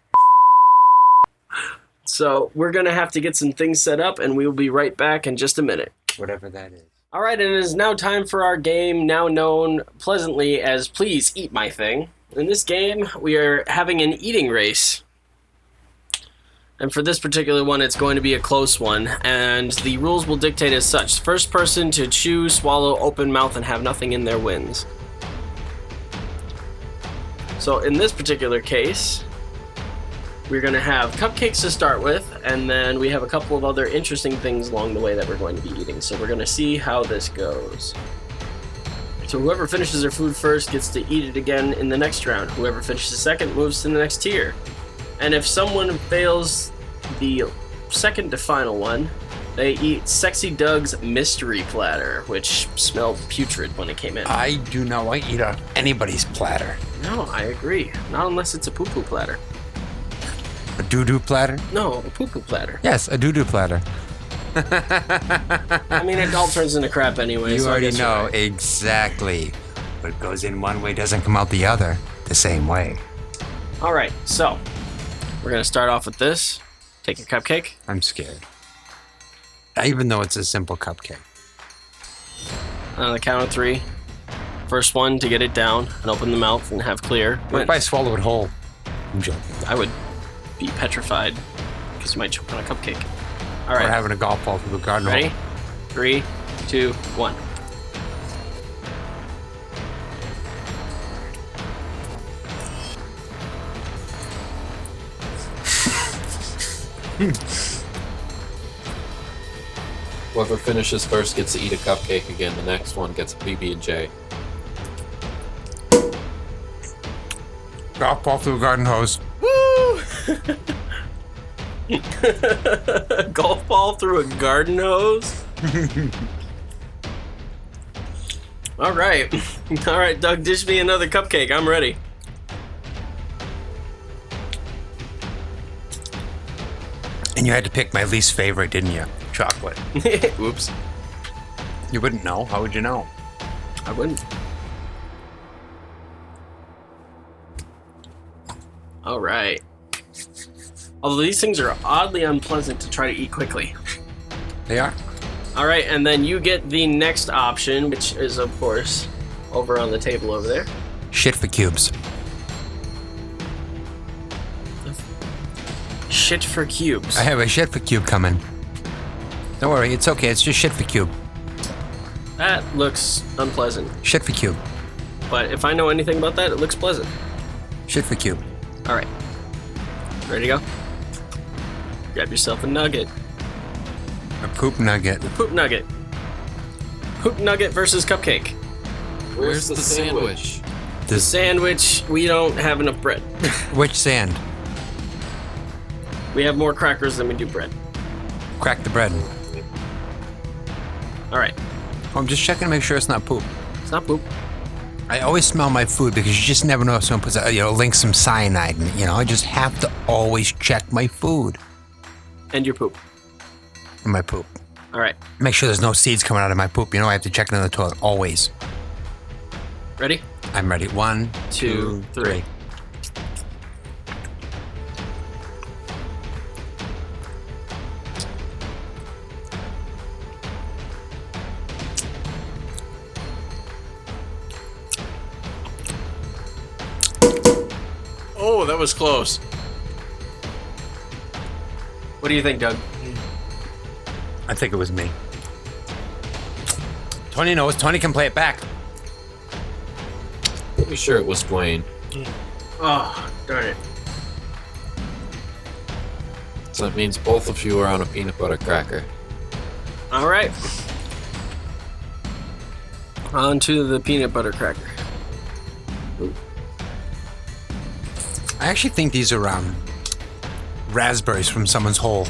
S3: So we're going to have to get some things set up, and we will be right back in just a minute.
S1: Whatever that is.
S3: All right, and it is now time for our game, now known pleasantly as Please Eat My Thing. In this game, we are having an eating race. And for this particular one, it's going to be a close one, and the rules will dictate as such. First person to chew, swallow, open mouth, and have nothing in their wins. So in this particular case, we're going to have cupcakes to start with, and then we have a couple of other interesting things along the way that we're going to be eating. So we're going to see how this goes. So whoever finishes their food first gets to eat it again in the next round. Whoever finishes second moves to the next tier. And if someone fails the second to final one, they eat Sexy Doug's mystery platter, which smelled putrid when it came in.
S1: I do not want to eat off anybody's platter.
S3: No, I agree. Not unless it's a poo-poo platter.
S1: A doo-doo platter?
S3: No, a poo-poo platter.
S1: Yes, a doo-doo platter.
S3: I mean, it all turns into crap anyway.
S1: You
S3: so
S1: already
S3: I guess
S1: know
S3: you're right.
S1: exactly. What goes in one way doesn't come out the other the same way.
S3: All right, so we're going to start off with this. Take your cupcake.
S1: I'm scared. Even though it's a simple cupcake.
S3: On the count of three. First one to get it down and open the mouth and have clear.
S1: What if I swallow it whole? I'm joking.
S3: I would be petrified because you might choke on a cupcake. All
S1: Or
S3: right,
S1: having a golf ball through the garden
S3: ready?
S1: hole.
S3: 3, 2, 1.
S5: Whoever finishes first gets to eat a cupcake again. The next one gets a PB&J.
S1: Golf ball through a garden hose.
S3: Woo! Golf ball through a garden hose? All right. All right, Doug, dish me another cupcake. I'm ready.
S1: And you had to pick my least favorite, didn't you? Chocolate.
S3: Oops.
S1: You wouldn't know. How would you know?
S3: I wouldn't. All right. Although these things are oddly unpleasant to try to eat quickly.
S1: They are.
S3: All right, and then you get the next option, which is, of course, over on the table over there.
S1: Shit for cubes.
S3: Shit for cubes.
S1: I have a shit for cube coming. Don't worry, it's okay. It's just shit for cube.
S3: That looks unpleasant.
S1: Shit for cube.
S3: But if I know anything about that, it looks pleasant.
S1: Shit for cube.
S3: All right. Ready to go? Grab yourself a nugget.
S1: A poop nugget.
S3: Poop nugget. Poop nugget versus cupcake.
S5: Where's the sandwich?
S3: The sandwich, we don't have enough bread.
S1: Which sand?
S3: We have more crackers than we do bread.
S1: Crack the bread.
S3: All right.
S1: I'm just checking to make sure it's not poop.
S3: It's not poop.
S1: I always smell my food because you just never know if someone puts, links some cyanide in it. I just have to always check my food
S3: And your poop.
S1: and my poop.
S3: All right.
S1: Make sure there's no seeds coming out of my poop. I have to check it in the toilet always.
S3: Ready?
S1: I'm ready. 1, 2, 3.
S3: Oh, that was close. What do you think, Doug?
S1: I think it was me. Tony knows. Tony can play it back.
S5: Pretty sure it was Dwayne.
S3: Oh, darn it.
S5: So that means both of you are on a peanut butter cracker.
S3: All right. On to the peanut butter cracker.
S1: I actually think these are raspberries from someone's hole.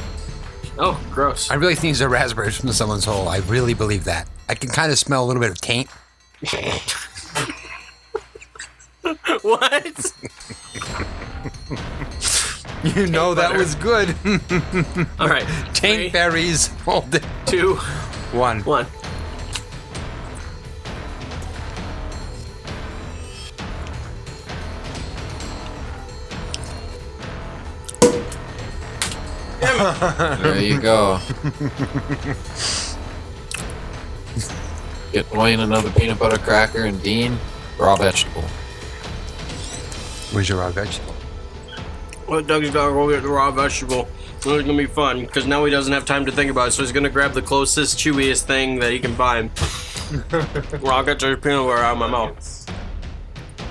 S3: Oh, gross.
S1: I really think these are raspberries from someone's hole. I really believe that. I can kind of smell a little bit of taint.
S3: What?
S1: That
S3: butter.
S1: was good.
S3: All right.
S1: Taint
S3: 3,
S1: berries. Hold it.
S3: 2,
S1: One.
S5: There you go. Get Dwayne another peanut butter cracker, and Dean, raw vegetable.
S1: Where's your raw vegetable?
S3: Well, Doug's gotta go get the raw vegetable. It's gonna be fun, because now he doesn't have time to think about it, so he's gonna grab the closest, chewiest thing that he can find. Well, I'll get the peanut butter out of my mouth.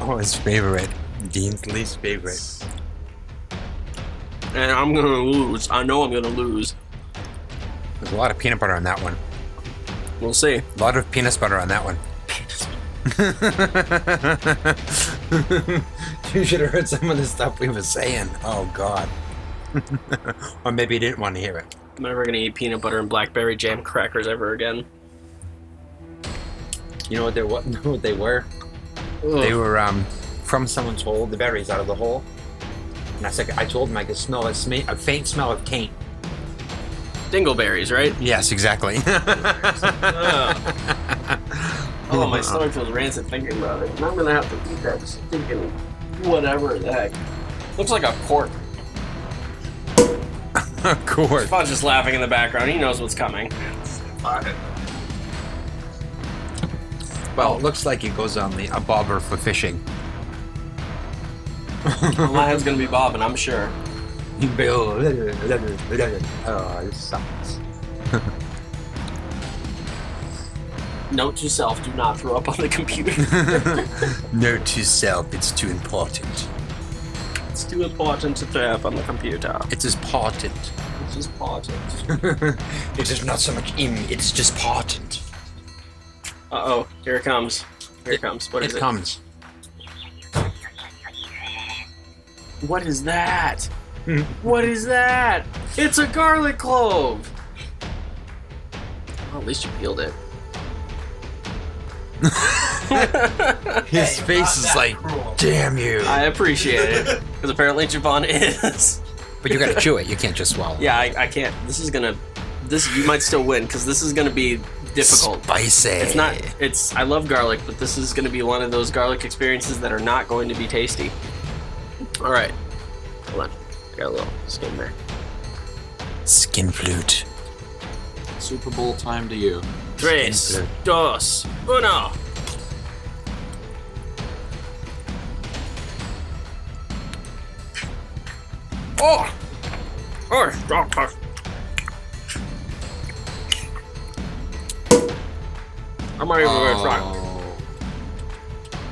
S1: Oh, his favorite. Dean's least favorite.
S3: And I'm gonna lose. I know I'm gonna lose.
S1: There's a lot of peanut butter on that one.
S3: We'll see.
S1: A lot of peanut butter on that one. You should have heard some of the stuff we were saying. Oh, God. Or maybe you didn't want to hear it.
S3: I'm never gonna eat peanut butter and blackberry jam crackers ever again.
S1: You know what they were?
S3: Ugh.
S1: They were from someone's hole, the berries out of the hole. And I told them I could smell a faint smell of cane.
S3: Dingleberries, right?
S1: Yes, exactly.
S3: Oh, my stomach feels rancid thinking about it. And I'm gonna have to eat that just thinking whatever the heck. Looks like a cork.
S1: Of course.
S3: Fudge just laughing in the background. He knows what's coming.
S1: Well, it looks like it goes on a bobber for fishing.
S3: Well, my head's gonna be bobbing, I'm sure.
S1: Oh, this sucks.
S3: Note to self, do not throw up on the computer.
S1: Note to self, it's too important.
S3: It's too important to throw up on the computer.
S1: It is important.
S3: It's just important.
S1: It is not so much it's just important.
S3: Uh-oh, here it comes. Here it comes. What is it?
S1: It comes.
S3: What is that? What is that? It's a garlic clove! Well, at least you peeled it.
S1: His face is like, damn you.
S3: I appreciate it. Because apparently Javon is.
S1: But you gotta chew it, you can't just swallow.
S3: Yeah, I can't. You might still win, because this is gonna be difficult.
S1: Spicy.
S3: I love garlic, but this is gonna be one of those garlic experiences that are not going to be tasty. Alright. Hold on. I got a little skin there.
S1: Skin flute.
S5: Super Bowl time to you.
S3: 3, 2, 1. Oh! Oh, stop. I'm not even gonna try.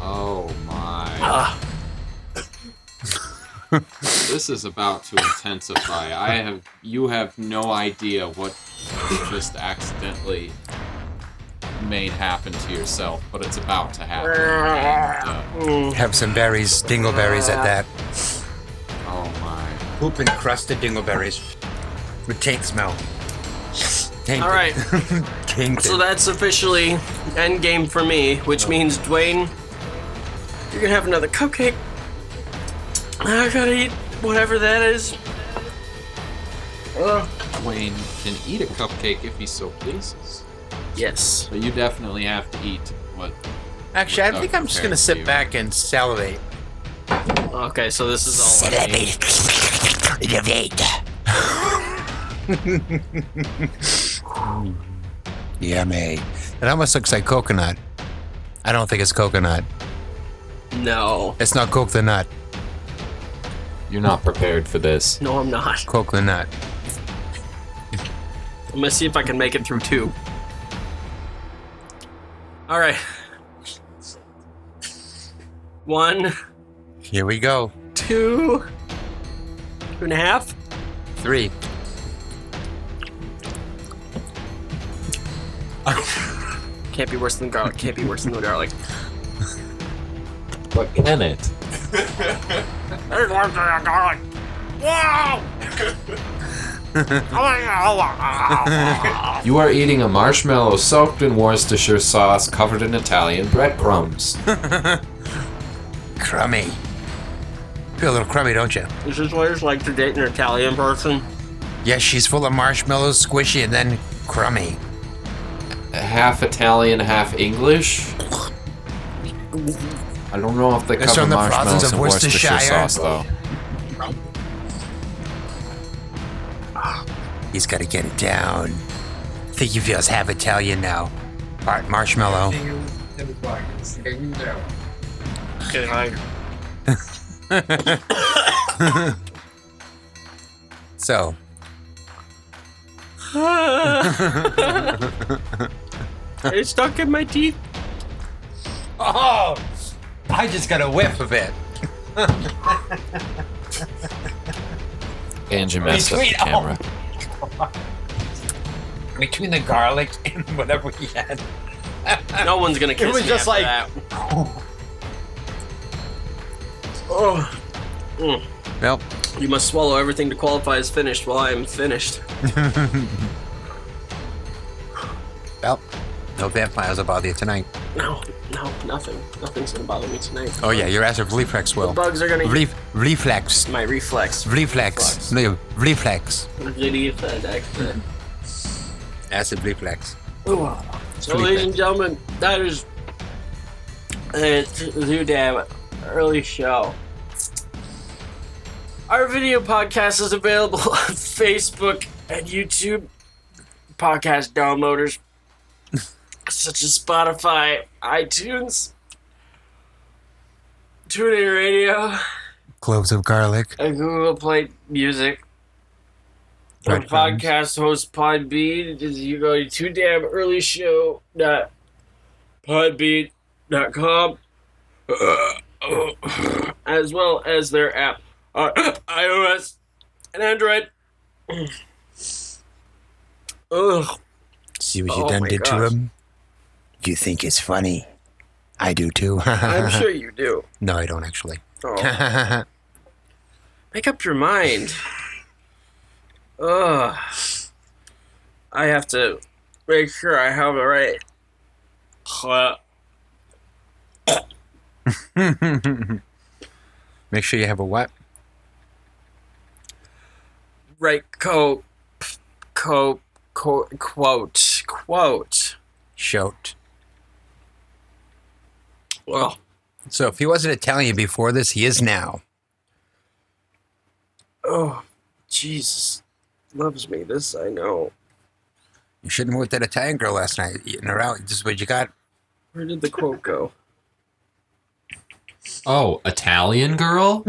S5: Oh my.
S3: Ah.
S5: This is about to intensify. You have no idea what you just accidentally made happen to yourself, but it's about to happen. And,
S1: Have some berries, dingleberries at that.
S5: oh my.
S1: Poop encrusted dingleberries. With taint smell. Tainted.
S3: Alright.
S1: Tainted.
S3: So that's officially end game for me, which means, Dwayne, you're gonna have another cupcake. I gotta eat whatever that is.
S5: Dwayne can eat a cupcake if he so pleases.
S3: Yes.
S5: But you definitely have to eat what.
S1: Actually, I think I'm just gonna sit back and salivate.
S3: Okay, so this is all.
S1: Yummy. It almost looks like coconut. I don't think it's coconut.
S3: No.
S1: It's not coke the nut.
S5: You're not prepared for this.
S3: No, I'm not.
S1: Coke the nut.
S3: I'm gonna see if I can make it through 2. Alright. 1,
S1: Here we go.
S3: 2, 2.5.
S1: 3.
S3: Can't be worse than garlic. Can't be worse than the garlic.
S5: But can it?
S3: There's worse than the garlic. Wow!
S5: You are eating a marshmallow soaked in Worcestershire sauce covered in Italian breadcrumbs.
S1: Crummy. Feel a little crummy, don't you?
S3: Is this what it's like to date an Italian person?
S1: Yes, she's full of marshmallows, squishy, and then crummy.
S5: half Italian, half English. I don't know if they
S1: It's
S5: cover
S1: from the province
S5: marshmallows
S1: of
S5: and Worcestershire
S1: Worcestershire.
S5: sauce, though.
S1: He's got to get it down. I think he feels half Italian now. Part marshmallow. So.
S3: It's stuck in my teeth.
S1: Oh! I just got a whiff of it.
S5: And you messed up the
S1: Sweet.
S5: camera.
S1: Between the garlic and whatever he had.
S3: No one's gonna kiss
S1: It was
S3: me
S1: just
S3: after
S1: like-
S3: that. Oh. Mm.
S1: Well,
S3: You must swallow everything to qualify as finished while I am finished.
S1: well, no vampires will bother you tonight.
S3: No, nothing. Nothing's gonna bother me tonight.
S1: Oh yeah, your acid reflex will.
S3: The bugs are gonna
S1: Reflex.
S3: my reflex.
S1: Reflex. No, reflex. Acid reflex.
S3: So, ladies and gentlemen, that is it's too damn early show. Our video podcast is available on Facebook and YouTube. Podcast downloaders such as Spotify, iTunes, TuneIn Radio,
S1: Cloves of garlic.
S3: and Google Play Music. Our
S1: Breadcrumbs.
S3: podcast host Podbean is you go to toodamnearlyshow.podbean.com as well as their app on iOS and Android. Ugh.
S1: See what
S3: Oh
S1: you done
S3: my
S1: did
S3: gosh.
S1: to him? You think it's funny? I do too.
S3: I'm sure you do.
S1: No, I don't actually.
S3: Oh. Make up your mind. Ugh. I have to make sure I have the right.
S1: Make sure you have a what?
S3: Right quote.
S1: Shout.
S3: Well,
S1: So if he wasn't Italian before this, he is now.
S3: oh, Jesus. Loves me, this I know.
S1: You shouldn't have with that Italian girl last night. Eating her out. This is what you got.
S3: Where did the quote go?
S2: Oh, Italian girl?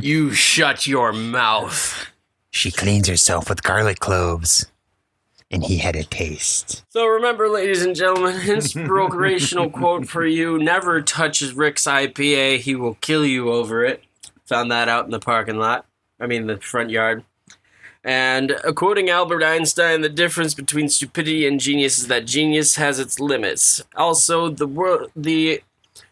S3: You shut your mouth.
S1: She cleans herself with garlic cloves. And he had a taste.
S3: So remember, ladies and gentlemen, inspirational quote for you: never touch Rick's IPA, he will kill you over it. Found that out in the parking lot. I mean, the front yard. And quoting Albert Einstein, the difference between stupidity and genius is that genius has its limits. Also, the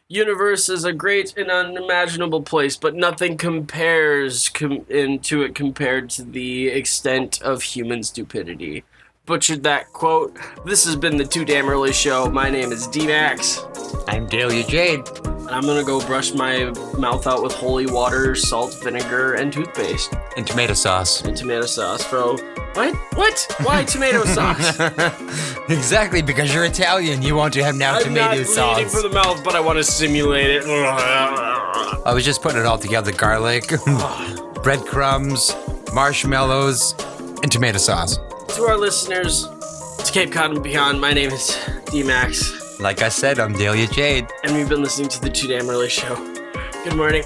S3: universe is a great and unimaginable place, but nothing compares to it compared to the extent of human stupidity. Butchered that quote. This has been the Too Damn Early Show. My name is D-maxx.
S1: I'm Dahlia Jade.
S3: And I'm gonna go brush my mouth out with holy water, salt, vinegar, and toothpaste.
S1: And tomato sauce.
S3: And tomato sauce, bro. What? Why tomato sauce?
S1: Exactly, because you're Italian. You want to have now
S3: I'm
S1: tomato
S3: not
S1: sauce.
S3: bleeding for the mouth, but I want to simulate it.
S1: I was just putting it all together. Garlic, breadcrumbs, marshmallows, and tomato sauce.
S3: To our listeners, to Cape Cod and beyond, my name is D-maxx,
S1: Like I said, I'm Dahlia Jade.
S3: and we've been listening to the Too Damn Early Show. Good morning.